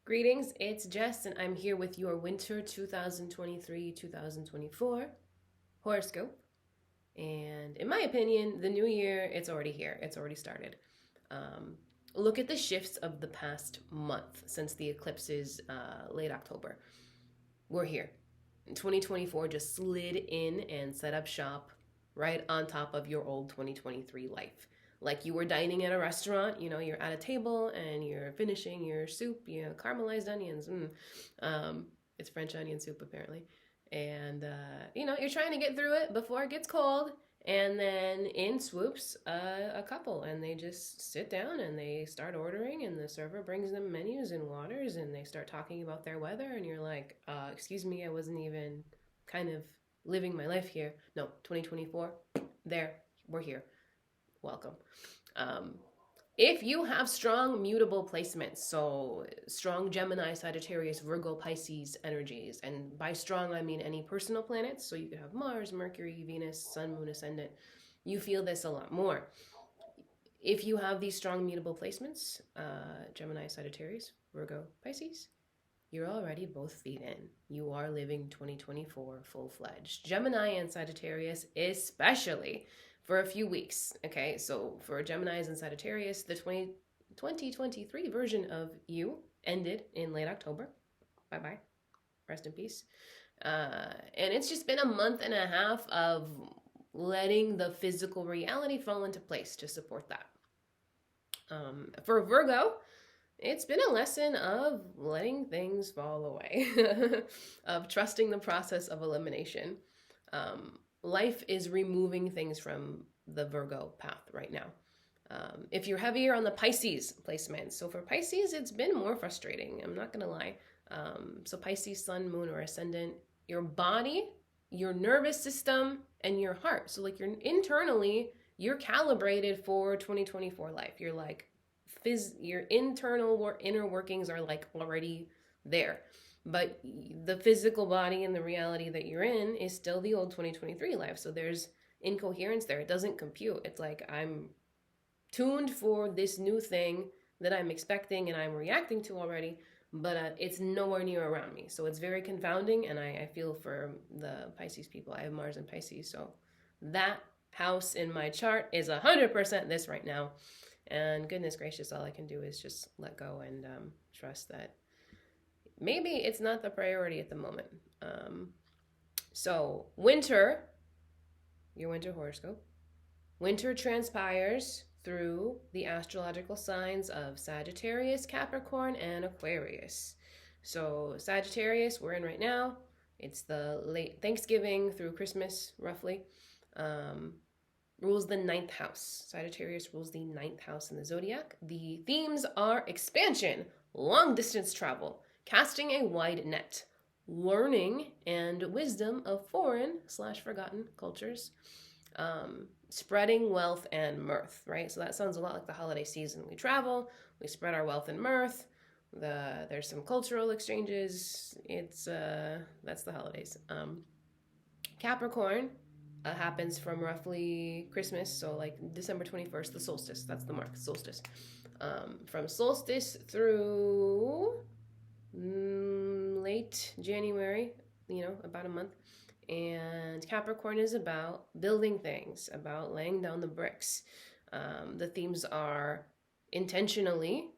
Greetings, it's Jess, and I'm here with your winter 2023-2024 horoscope. And in my opinion, the new year, it's already here. It's already started. Look at the shifts of the past month since the eclipses late October. We're here. 2024 just slid in and set up shop right on top of your old 2023 life. Like you were dining at a restaurant, you're at a table and you're finishing your soup, caramelized onions. It's French onion soup apparently. And, you're trying to get through it before it gets cold. And then in swoops a couple, and they just sit down and they start ordering, and the server brings them menus and waters, and they start talking about their weather. And you're like, excuse me, I wasn't even kind of living my life here. No, 2024, there, we're here. Welcome. If you have strong mutable placements, so strong Gemini, Sagittarius, Virgo, Pisces energies, and by strong I mean any personal planets, so you could have Mars, Mercury, Venus, Sun, Moon, Ascendant, you feel this a lot more. If you have these strong mutable placements, Gemini, Sagittarius, Virgo, Pisces, you're already both feet in. You are living 2024 full-fledged. Gemini and Sagittarius especially, for a few weeks, okay? So for Geminis and Sagittarius, the 2023 version of you ended in late October. Bye-bye. Rest in peace. And it's just been a month and a half of letting the physical reality fall into place to support that. For Virgo, it's been a lesson of letting things fall away, of trusting the process of elimination. Life is removing things from the Virgo path right now. If you're heavier on the Pisces placement, so for Pisces, it's been more frustrating. I'm not going to lie. So Pisces, Sun, Moon, or Ascendant, your body, your nervous system, and your heart. So like internally, you're calibrated for 2024 life. You're like, your inner workings are like already there. But the physical body and the reality that you're in is still the old 2023 life. So there's incoherence there. It doesn't compute. It's like I'm tuned for this new thing that I'm expecting and I'm reacting to already, but it's nowhere near around me. So it's very confounding, and I feel for the Pisces people. I have Mars in Pisces, so that house in my chart is 100% this right now. And goodness gracious, all I can do is just let go and trust that maybe it's not the priority at the moment. So winter, your winter horoscope. Winter transpires through the astrological signs of Sagittarius, Capricorn, and Aquarius. So Sagittarius, we're in right now. It's the late Thanksgiving through Christmas, roughly. Rules the 9th house. Sagittarius rules the 9th house in the zodiac. The themes are expansion, long distance travel, casting a wide net, learning and wisdom of foreign/forgotten cultures, spreading wealth and mirth, right? So that sounds a lot like the holiday season. We travel, we spread our wealth and mirth. There's some cultural exchanges. That's the holidays. Capricorn happens from roughly Christmas, so like December 21st, the solstice. That's the mark, solstice. From solstice through late January, about a month. And Capricorn is about building things, about laying down the bricks. The themes are intentionally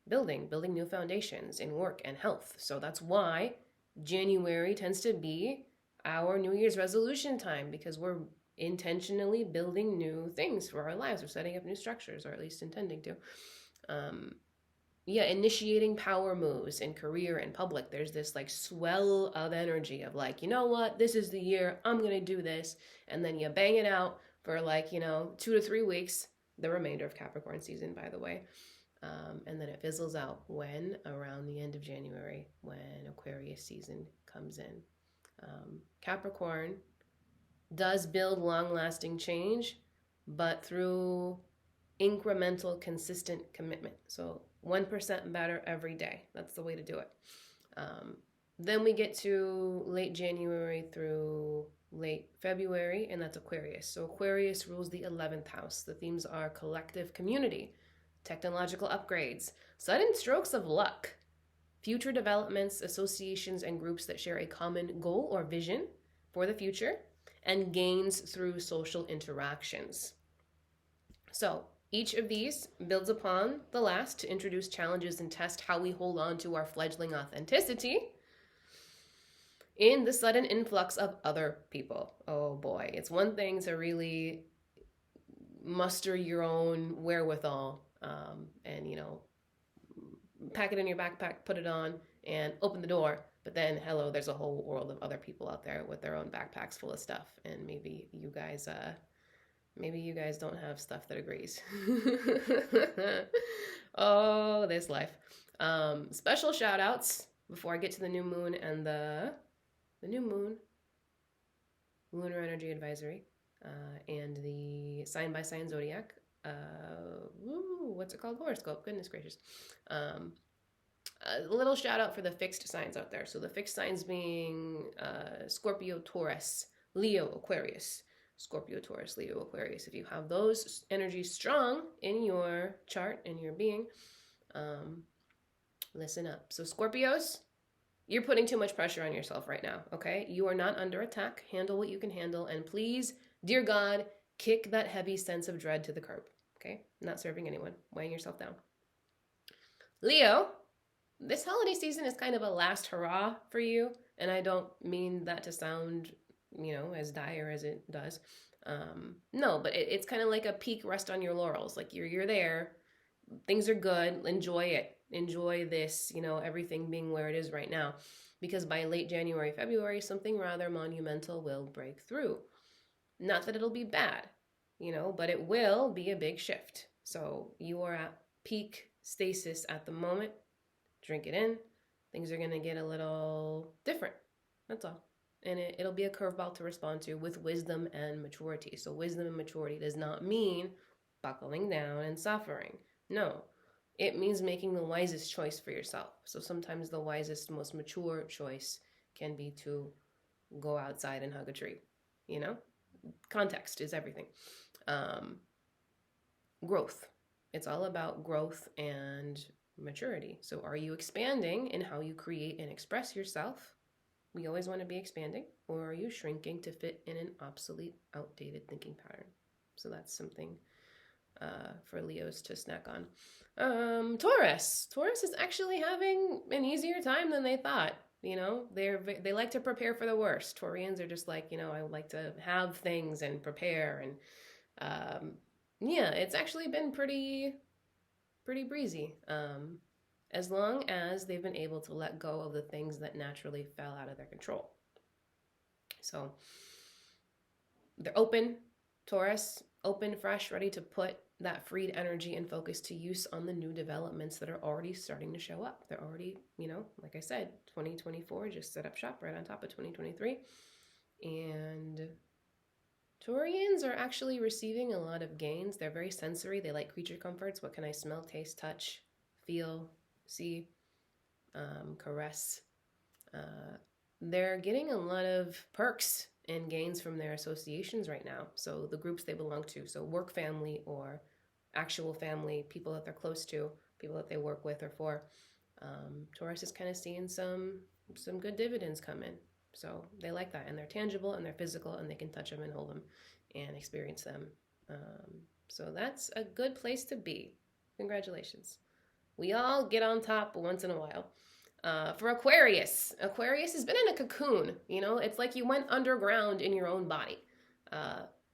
building new foundations in work and health. So that's why January tends to be our New Year's resolution time, because we're intentionally building new things for our lives. We're setting up new structures, or at least intending to. Initiating power moves in career and public. There's this like swell of energy of like, you know what, this is the year, I'm going to do this. And then you bang it out for like, 2 to 3 weeks, the remainder of Capricorn season, by the way. And then it fizzles out around the end of January, when Aquarius season comes in. Capricorn does build long-lasting change, but through incremental, consistent commitment. So 1% better every day. That's the way to do it. Then we get to late January through late February, and that's Aquarius. So Aquarius rules the 11th house. The themes are collective community, technological upgrades, sudden strokes of luck, future developments, associations, and groups that share a common goal or vision for the future, and gains through social interactions. So each of these builds upon the last to introduce challenges and test how we hold on to our fledgling authenticity in the sudden influx of other people. Oh boy, it's one thing to really muster your own wherewithal and, pack it in your backpack, put it on, and open the door. But then, hello, there's a whole world of other people out there with their own backpacks full of stuff, and maybe you guys don't have stuff that agrees. Oh, this life. Special shout outs before I get to the new moon and the new moon, lunar energy advisory, and the sign by sign zodiac. What's it called? Horoscope. Goodness gracious. A little shout out for the fixed signs out there. So the fixed signs being Scorpio, Taurus, Leo, Aquarius. Scorpio, Taurus, Leo, Aquarius. If you have those energies strong in your chart, in your being, listen up. So Scorpios, you're putting too much pressure on yourself right now, okay? You are not under attack. Handle what you can handle. And please, dear God, kick that heavy sense of dread to the curb, okay? Not serving anyone. Weighing yourself down. Leo, this holiday season is kind of a last hurrah for you. And I don't mean that to sound, as dire as it does. No, but it's kind of like a peak rest on your laurels. Like you're there. Things are good. Enjoy it. Enjoy this, everything being where it is right now. Because by late January, February, something rather monumental will break through. Not that it'll be bad, but it will be a big shift. So you are at peak stasis at the moment. Drink it in. Things are going to get a little different. That's all. And it'll be a curveball to respond to with wisdom and maturity. So wisdom and maturity does not mean buckling down and suffering. No, it means making the wisest choice for yourself. So sometimes the wisest, most mature choice can be to go outside and hug a tree. Context is everything. Growth. It's all about growth and maturity. So are you expanding in how you create and express yourself? We always want to be expanding. Or are you shrinking to fit in an obsolete, outdated thinking pattern? So that's something for Leos to snack on. Taurus. Taurus is actually having an easier time than they thought. They like to prepare for the worst. Taurians are just like, I would like to have things and prepare. And it's actually been pretty breezy. As long as they've been able to let go of the things that naturally fell out of their control. So they're open, Taurus, open, fresh, ready to put that freed energy and focus to use on the new developments that are already starting to show up. They're already, like I said, 2024 just set up shop right on top of 2023. And Taurians are actually receiving a lot of gains. They're very sensory. They like creature comforts. What can I smell, taste, touch, feel, see, caress? They're getting a lot of perks and gains from their associations right now. So the groups they belong to, so work family or actual family, people that they're close to, people that they work with or for. Taurus is kind of seeing some good dividends come in. So they like that, and they're tangible and they're physical, and they can touch them and hold them and experience them. So that's a good place to be. Congratulations. We all get on top once in a while. For Aquarius has been in a cocoon. It's like you went underground in your own body.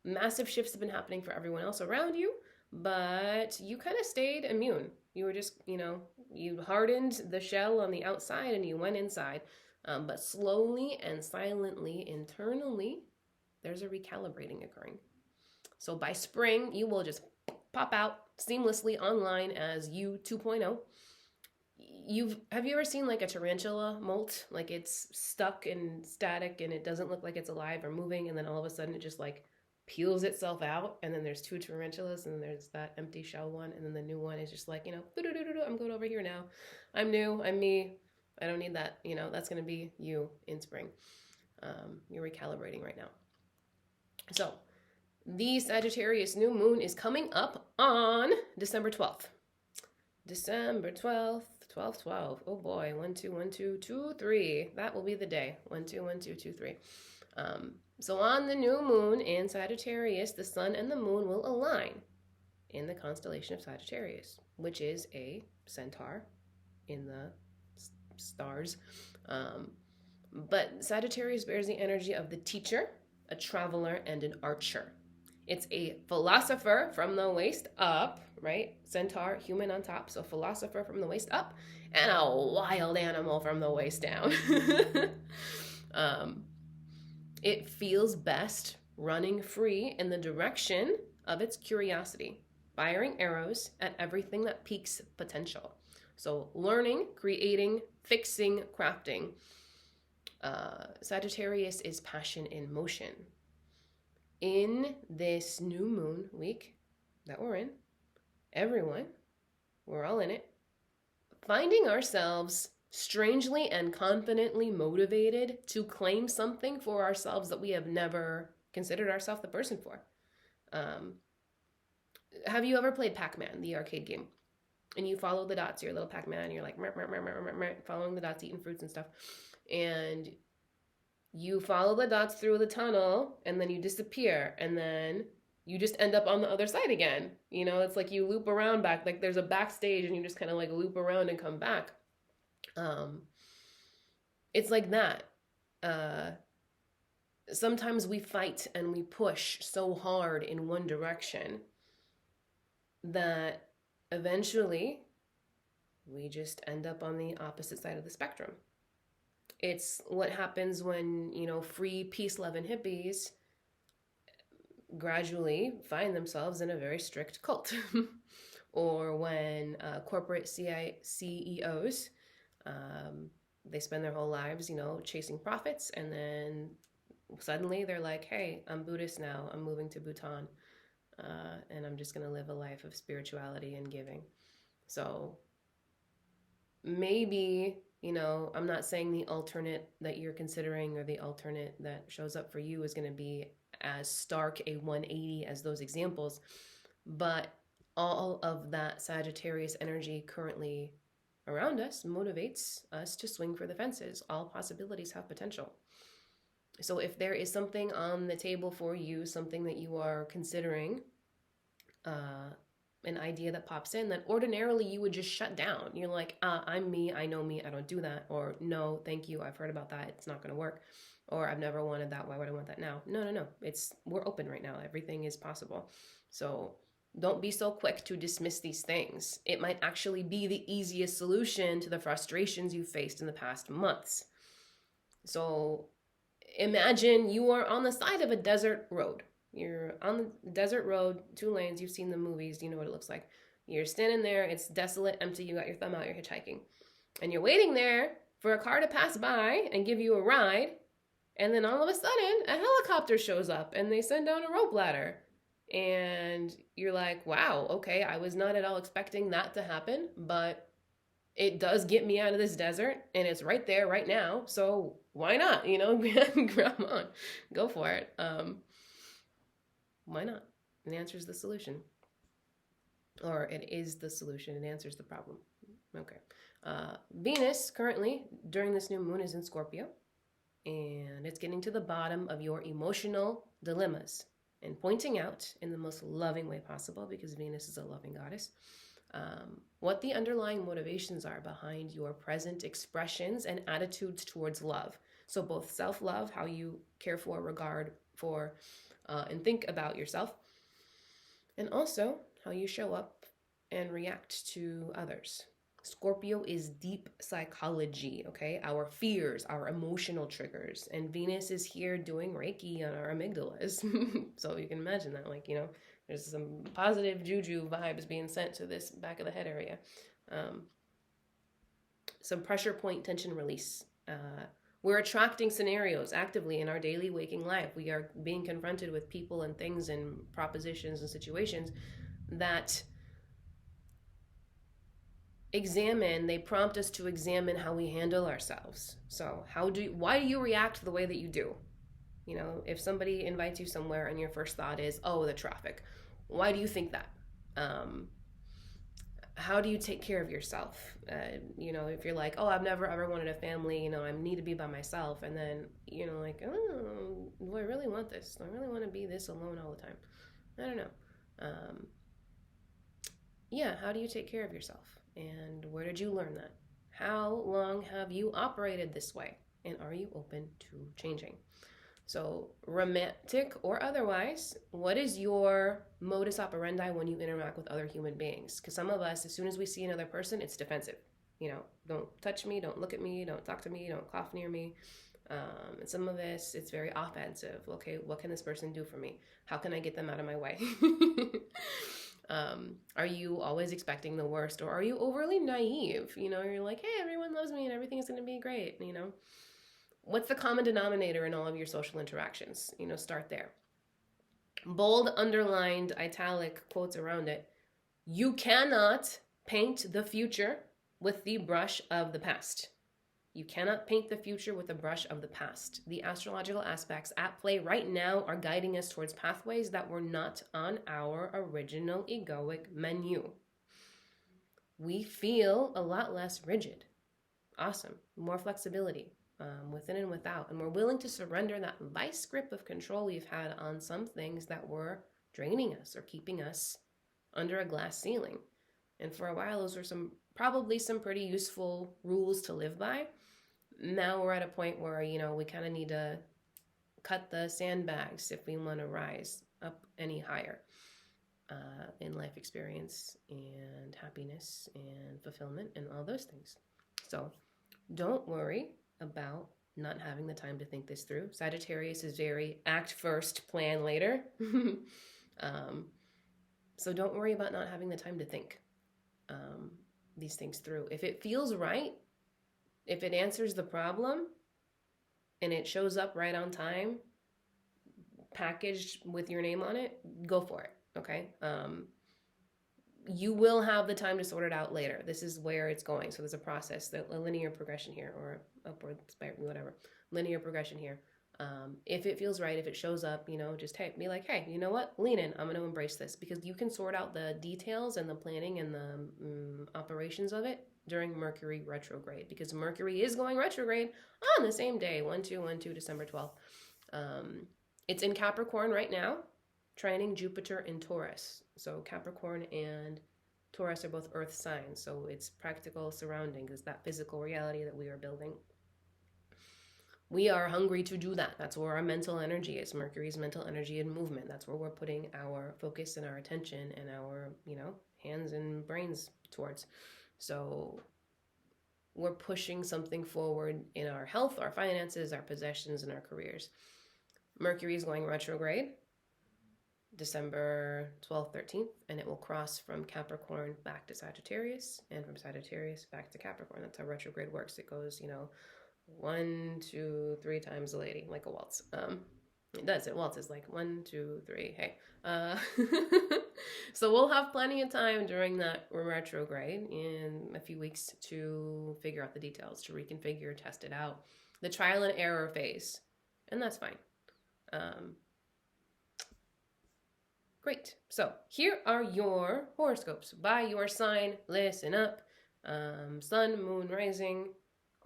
Massive shifts have been happening for everyone else around you, but you kind of stayed immune. You were just, you hardened the shell on the outside and you went inside. But slowly and silently, internally, there's a recalibrating occurring. So by spring, you will just pop out seamlessly online as you 2.0. Have you ever seen like a tarantula molt? Like it's stuck and static and it doesn't look like it's alive or moving, and then all of a sudden it just like peels itself out, and then there's two tarantulas, and there's that empty shell one, and then the new one is just like, I'm going over here now. I'm new, I'm me. I don't need that. That's going to be you in spring. You're recalibrating right now. So the Sagittarius new moon is coming up on December 12th. December 12th, 12, 12. Oh boy. 1, 2, 1, 2, 2, 3. That will be the day. 1, 2, 1, 2, 2, 3. So on the new moon in Sagittarius, the sun and the moon will align in the constellation of Sagittarius, which is a centaur in the stars. But Sagittarius bears the energy of the teacher, a traveler, and an archer. It's a philosopher from the waist up, right? Centaur, human on top, so philosopher from the waist up, and a wild animal from the waist down. It feels best running free in the direction of its curiosity, firing arrows at everything that piques potential. So learning, creating, fixing, crafting. Sagittarius is passion in motion. In this new moon week that we're in, everyone, we're all in it, finding ourselves strangely and confidently motivated to claim something for ourselves that we have never considered ourselves the person for. Have you ever played Pac-Man, the arcade game? And you follow the dots, you're a little Pac-Man, you're like following the dots, eating fruits and stuff. And you follow the dots through the tunnel, and then you disappear, and then you just end up on the other side again. You know, it's like you loop around back, like there's a backstage, and you just kind of like loop around and come back. It's like that. Sometimes we fight and we push so hard in one direction that eventually we just end up on the opposite side of the spectrum. It's what happens when, free peace, love, and hippies gradually find themselves in a very strict cult. Or when corporate CEOs, they spend their whole lives, chasing profits, and then suddenly they're like, hey, I'm Buddhist now, I'm moving to Bhutan, and I'm just going to live a life of spirituality and giving. So maybe, I'm not saying the alternate that you're considering or the alternate that shows up for you is going to be as stark a 180 as those examples, but all of that Sagittarius energy currently around us motivates us to swing for the fences. All possibilities have potential. So if there is something on the table for you, something that you are considering, an idea that pops in that ordinarily you would just shut down. You're like, I'm me, I know me, I don't do that. Or no, thank you, I've heard about that, it's not going to work. Or I've never wanted that, why would I want that now? No. We're open right now. Everything is possible. So don't be so quick to dismiss these things. It might actually be the easiest solution to the frustrations you faced in the past months. So imagine you are on the side of a desert road. You're on the desert road, 2 lanes, you've seen the movies, you know what it looks like. You're standing there, it's desolate, empty, you got your thumb out, you're hitchhiking. And you're waiting there for a car to pass by and give you a ride. And then all of a sudden, a helicopter shows up and they send down a rope ladder. And you're like, wow, okay, I was not at all expecting that to happen, but it does get me out of this desert and it's right there right now. So why not, grab on, go for it. Why not? It answers the solution. Or it is the solution. It answers the problem. Okay. Venus currently during this new moon is in Scorpio. And it's getting to the bottom of your emotional dilemmas and pointing out in the most loving way possible, because Venus is a loving goddess, what the underlying motivations are behind your present expressions and attitudes towards love. So both self-love, how you care for, regard for, and think about yourself, and also how you show up and react to others. Scorpio is deep psychology, okay? Our fears, our emotional triggers. And Venus is here doing Reiki on our amygdalas. So you can imagine that, there's some positive juju vibes being sent to this back of the head area. Some pressure point tension release. We're attracting scenarios actively in our daily waking life. We are being confronted with people and things and propositions and situations that they prompt us to examine how we handle ourselves. So why do you react the way that you do? If somebody invites you somewhere and your first thought is, oh, the traffic. Why do you think that? How do you take care of yourself? If you're like, oh, I've never ever wanted a family, I need to be by myself. And then, like, oh, do I really want this? Do I really want to be this alone all the time? I don't know. Um, yeah, how do you take care of yourself? And where did you learn that? How long have you operated this way? And are you open to changing? So, romantic or otherwise, what is your modus operandi when you interact with other human beings? Because some of us, as soon as we see another person, it's defensive. Don't touch me, don't look at me, don't talk to me, don't cough near me. And some of us, it's very offensive. Okay, what can this person do for me? How can I get them out of my way? Are you always expecting the worst, or are you overly naive? You're like, hey, everyone loves me and everything's going to be great. What's the common denominator in all of your social interactions? Start there. Bold, underlined, italic quotes around it. You cannot paint the future with the brush of the past. You cannot paint the future with the brush of the past. The astrological aspects at play right now are guiding us towards pathways that were not on our original egoic menu. We feel a lot less rigid. Awesome. More flexibility. Within and without, and we're willing to surrender that vice grip of control we've had on some things that were draining us or keeping us under a glass ceiling. And for a while, those were probably some pretty useful rules to live by. Now we're at a point where, we kind of need to cut the sandbags if we want to rise up any higher in life experience and happiness and fulfillment and all those things. So don't worry about not having the time to think this through. Sagittarius is very act first, plan later. So don't worry about not having the time to think these things through. If it feels right, if it answers the problem, and it shows up right on time, packaged with your name on it, go for it, okay? You will have the time to sort it out later. This is where it's going. So there's a process, a linear progression here, or upward, whatever, linear progression here. If it feels right, if it shows up, just be like, hey, you know what? Lean in. I'm going to embrace this, because you can sort out the details and the planning and the operations of it during Mercury retrograde, because Mercury is going retrograde on the same day, 1/2/12, December 12th. It's in Capricorn right now, trining Jupiter in Taurus. So Capricorn and Taurus are both earth signs. So it's practical surroundings. It's that physical reality that we are building. We are hungry to do that. That's where our mental energy is. Mercury's mental energy and movement. That's where we're putting our focus and our attention and our, hands and brains towards. So we're pushing something forward in our health, our finances, our possessions, and our careers. Mercury is going retrograde December 12th, 13th, and it will cross from Capricorn back to Sagittarius, and from Sagittarius back to Capricorn. That's how retrograde works. It goes, 1, 2, 3 times a lady, like a waltz. It does. It waltzes like 1, 2, 3. Hey. So we'll have plenty of time during that retrograde in a few weeks to figure out the details, to reconfigure, test it out. The trial and error phase. And that's fine. Great. So here are your horoscopes by your sign. Listen up. Sun, moon, rising,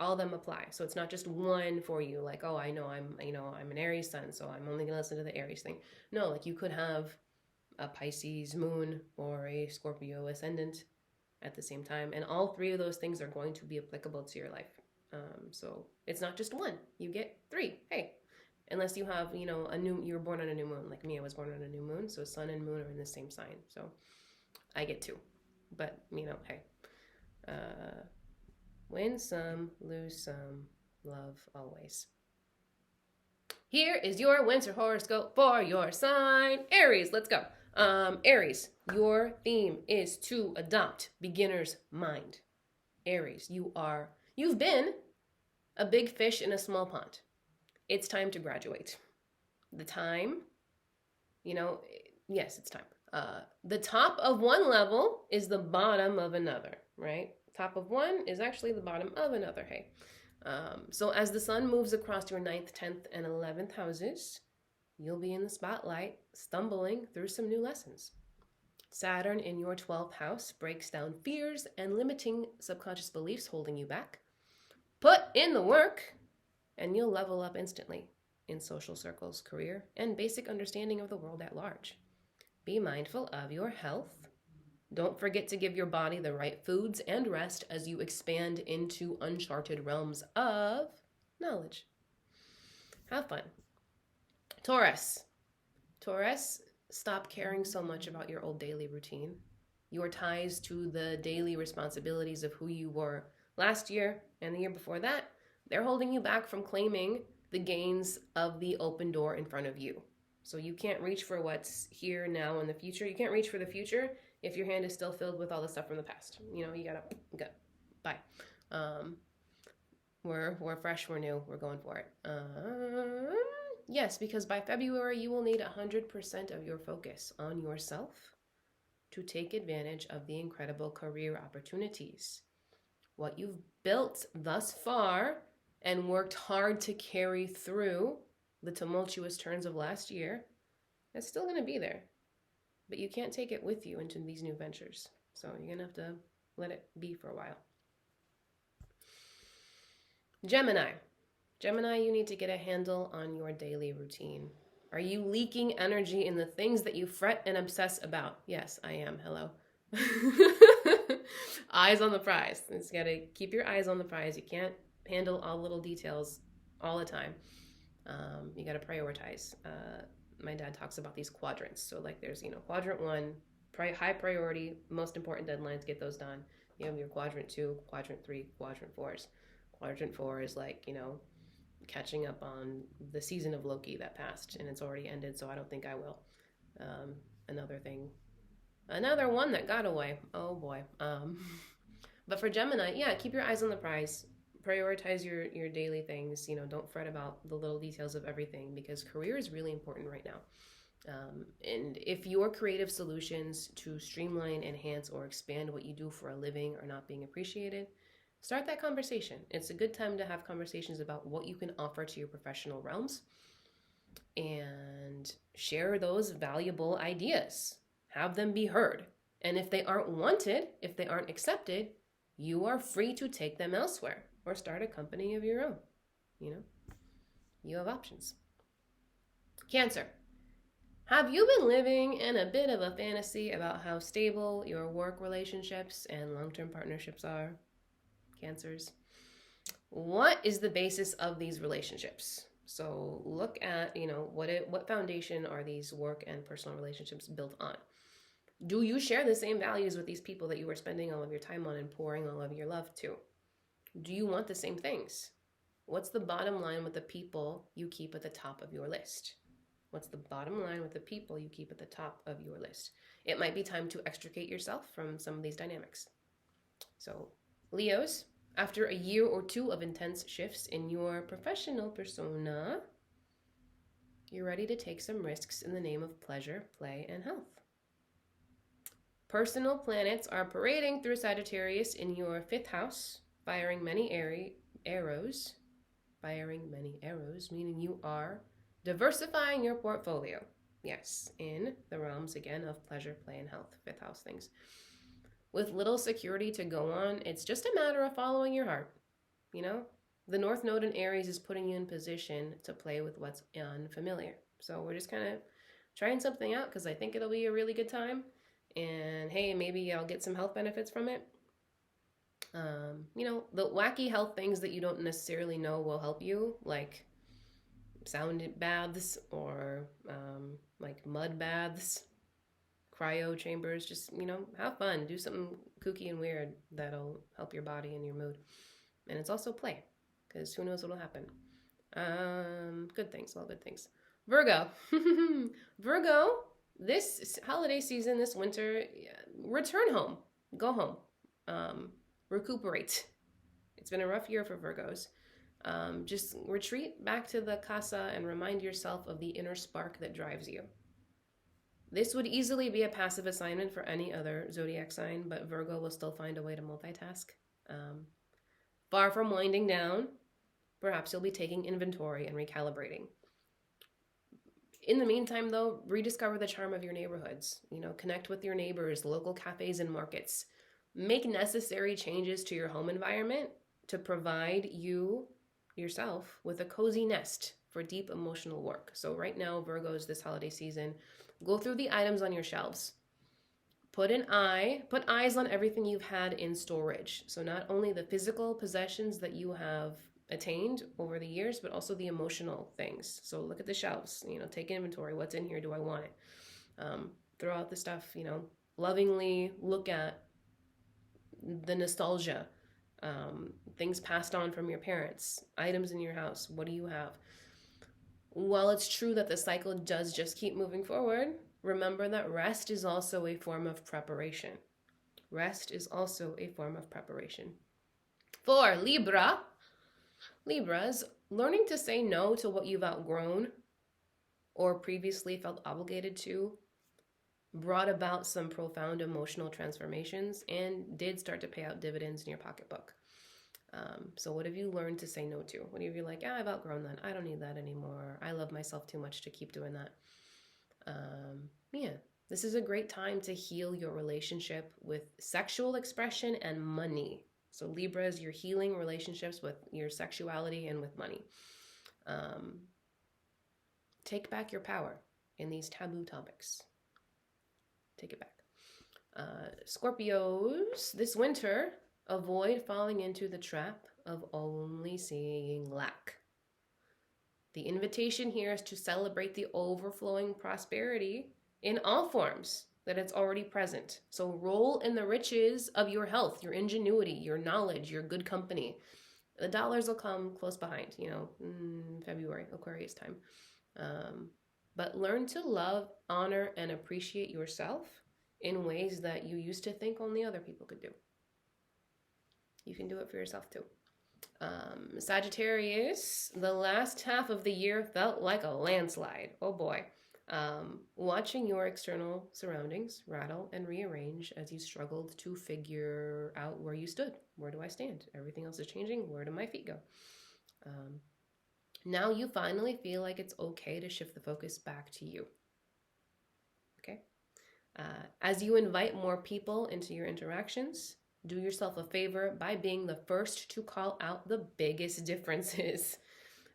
all of them apply. So it's not just one for you. Like, oh, I know I'm an Aries sun, so I'm only gonna listen to the Aries thing. No, like you could have a Pisces moon or a Scorpio ascendant at the same time, and all three of those things are going to be applicable to your life. So it's not just one. You get 3. Hey. Unless you have, you're born on a new moon. Like me, I was born on a new moon. So sun and moon are in the same sign. So I get 2. But, hey. Win some, lose some, love always. Here is your winter horoscope for your sign. Aries, let's go. Aries, your theme is to adopt beginner's mind. Aries, you've been a big fish in a small pond. It's time to graduate. The time, yes, it's time. The top of one level is the bottom of another, right? Top of one is actually the bottom of another, hey. So as the sun moves across your 9th, 10th, and 11th houses, you'll be in the spotlight, stumbling through some new lessons. Saturn in your 12th house breaks down fears and limiting subconscious beliefs holding you back. Put in the work, and you'll level up instantly in social circles, career, and basic understanding of the world at large. Be mindful of your health. Don't forget to give your body the right foods and rest as you expand into uncharted realms of knowledge. Have fun. Taurus. Taurus, stop caring so much about your old daily routine. Your ties to the daily responsibilities of who you were last year and the year before that, they're holding you back from claiming the gains of the open door in front of you. So you can't reach for what's here, now, in the future. You can't reach for the future if your hand is still filled with all the stuff from the past. You know, you gotta go. Bye. We're fresh, we're new, we're going for it. Yes, because by February, you will need 100% of your focus on yourself to take advantage of the incredible career opportunities. What you've built thus far and worked hard to carry through the tumultuous turns of last year, it's still going to be there. But you can't take it with you into these new ventures. So you're going to have to let it be for a while. Gemini. Gemini, you need to get a handle on your daily routine. Are you leaking energy in the things that you fret and obsess about? Yes, I am. Hello. Eyes on the prize. It's got to keep your eyes on the prize. You can't handle all little details all the time. You got to prioritize. My dad talks about these quadrants. So like there's, quadrant 1, high priority, most important deadlines, get those done. You have your quadrant 2, quadrant 3, quadrant 4s. Quadrant 4 is like, catching up on the season of Loki that passed, and it's already ended, so I don't think I will. Another one that got away. Oh boy. But for Gemini, yeah, keep your eyes on the prize. Prioritize your daily things. Don't fret about the little details of everything, because career is really important right now. And if your creative solutions to streamline, enhance, or expand what you do for a living are not being appreciated, start that conversation. It's a good time to have conversations about what you can offer to your professional realms and share those valuable ideas. Have them be heard. And if they aren't wanted, if they aren't accepted, you are free to take them elsewhere or start a company of your own. You have options. Cancer. Have you been living in a bit of a fantasy about how stable your work relationships and long-term partnerships are? Cancers. What is the basis of these relationships? So look at, what foundation are these work and personal relationships built on? Do you share the same values with these people that you were spending all of your time on and pouring all of your love to? Do you want the same things? What's the bottom line with the people you keep at the top of your list? What's the bottom line with the people you keep at the top of your list? It might be time to extricate yourself from some of these dynamics. So Leos, after a year or two of intense shifts in your professional persona, you're ready to take some risks in the name of pleasure, play, and health. Personal planets are parading through Sagittarius in your 5th house, firing many arrows, meaning you are diversifying your portfolio. Yes, in the realms, again, of pleasure, play, and health, 5th house things. With little security to go on, it's just a matter of following your heart. The North Node in Aries is putting you in position to play with what's unfamiliar. So we're just kind of trying something out because I think it'll be a really good time. And hey, maybe I'll get some health benefits from it. The wacky health things that you don't necessarily know will help you, like sound baths or like mud baths, cryo chambers. Just, have fun. Do something kooky and weird that'll help your body and your mood. And it's also play, because who knows what'll happen. Good things, all good things. Virgo. Virgo, this holiday season, this winter, return home. Go home. Recuperate. It's been a rough year for Virgos. Just retreat back to the casa and remind yourself of the inner spark that drives you. This would easily be a passive assignment for any other zodiac sign, but Virgo will still find a way to multitask. Far from winding down, perhaps you'll be taking inventory and recalibrating. In the meantime, though, rediscover the charm of your neighborhoods. Connect with your neighbors, local cafes and markets. Make necessary changes to your home environment to provide yourself with a cozy nest for deep emotional work. So right now, Virgos, this holiday season, go through the items on your shelves. Put eyes on everything you've had in storage. So not only the physical possessions that you have attained over the years, but also the emotional things. So look at the shelves, take inventory. What's in here? Do I want it? Throw out the stuff, lovingly look at the nostalgia, things passed on from your parents, items in your house. What do you have? While it's true that the cycle does just keep moving forward, remember that rest is also a form of preparation. Rest is also a form of preparation. For Libras, learning to say no to what you've outgrown or previously felt obligated to brought about some profound emotional transformations and did start to pay out dividends in your pocketbook. So what have you learned to say no to? What have you like, I've outgrown that. I don't need that anymore. I love myself too much to keep doing that. This is a great time to heal your relationship with sexual expression and money. So Libras, you're healing relationships with your sexuality and with money. Take back your power in these taboo topics. Take it back. Scorpios, this winter, avoid falling into the trap of only seeing lack. The invitation here is to celebrate the overflowing prosperity in all forms that it's already present. So roll in the riches of your health, your ingenuity, your knowledge, your good company. The dollars will come close behind, February, Aquarius time. But learn to love, honor, and appreciate yourself in ways that you used to think only other people could do. You can do it for yourself too. Sagittarius, the last half of the year felt like a landslide. Oh boy. Watching your external surroundings rattle and rearrange as you struggled to figure out where you stood. Where do I stand? Everything else is changing. Where do my feet go? Now you finally feel like it's okay to shift the focus back to you. Okay? As you invite more people into your interactions, do yourself a favor by being the first to call out the biggest differences.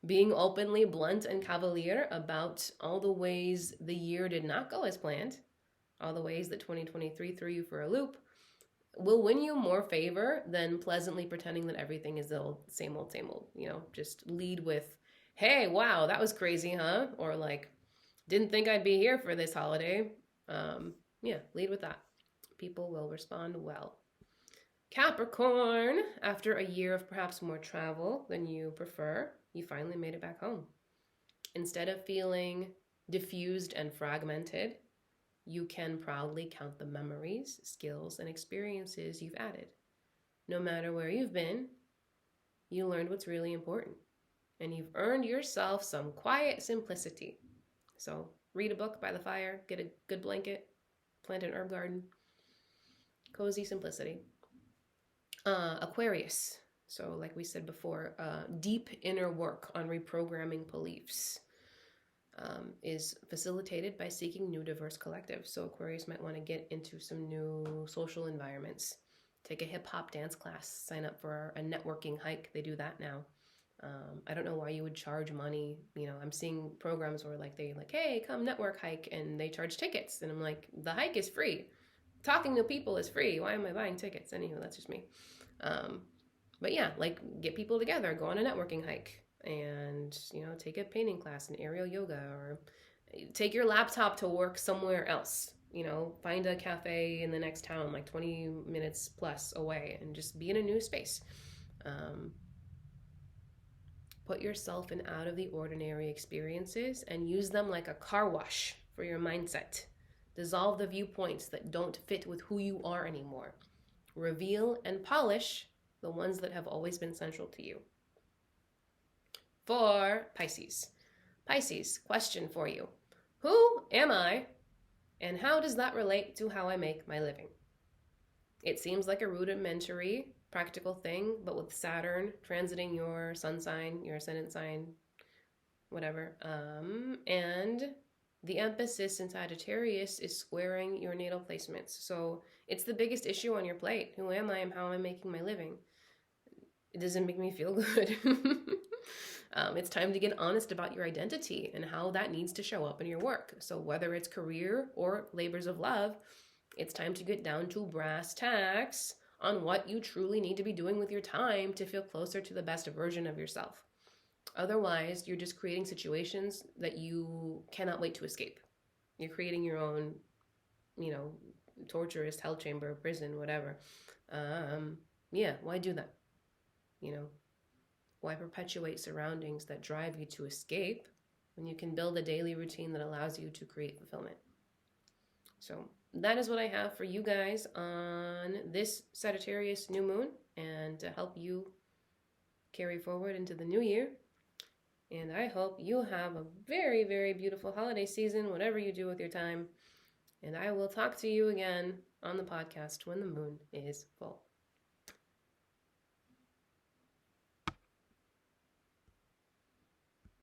Being openly blunt and cavalier about all the ways the year did not go as planned, all the ways that 2023 threw you for a loop, will win you more favor than pleasantly pretending that everything is the same old, same old. Just lead with, hey, wow, that was crazy, huh? Or like, didn't think I'd be here for this holiday. Lead with that. People will respond well. Capricorn, after a year of perhaps more travel than you prefer, you finally made it back home. Instead of feeling diffused and fragmented, you can proudly count the memories, skills, and experiences you've added. No matter where you've been, you learned what's really important, and you've earned yourself some quiet simplicity. So read a book by the fire, get a good blanket, plant an herb garden. Cozy simplicity. Aquarius. So like we said before, deep inner work on reprogramming beliefs is facilitated by seeking new diverse collectives. So Aquarius might want to get into some new social environments. Take a hip hop dance class, sign up for a networking hike. They do that now. I don't know why you would charge money. I'm seeing programs where hey, come network hike, and they charge tickets. And I'm like, the hike is free. Talking to people is free. Why am I buying tickets? Anywho, that's just me. But yeah, get people together, go on a networking hike, and, take a painting class, an aerial yoga, or take your laptop to work somewhere else. Find a cafe in the next town, 20 minutes plus away, and just be in a new space. Put yourself in out of the ordinary experiences and use them like a car wash for your mindset. Dissolve the viewpoints that don't fit with who you are anymore. Reveal and polish the ones that have always been central to you. For Pisces. Pisces, question for you. Who am I, and how does that relate to how I make my living? It seems like a rudimentary, practical thing, but with Saturn transiting your sun sign, your ascendant sign, whatever, and The emphasis in Sagittarius is squaring your natal placements. So it's the biggest issue on your plate. Who am I and how am I making my living? It doesn't make me feel good. It's time to get honest about your identity and how that needs to show up in your work. So whether it's career or labors of love, it's time to get down to brass tacks on what you truly need to be doing with your time to feel closer to the best version of yourself. Otherwise, you're just creating situations that you cannot wait to escape. You're creating your own, torturous hell chamber, prison, whatever. Yeah, why do that? Why perpetuate surroundings that drive you to escape when you can build a daily routine that allows you to create fulfillment? So that is what I have for you guys on this Sagittarius new moon, and to help you carry forward into the new year. And I hope you have a very, very beautiful holiday season, whatever you do with your time. And I will talk to you again on the podcast when the moon is full.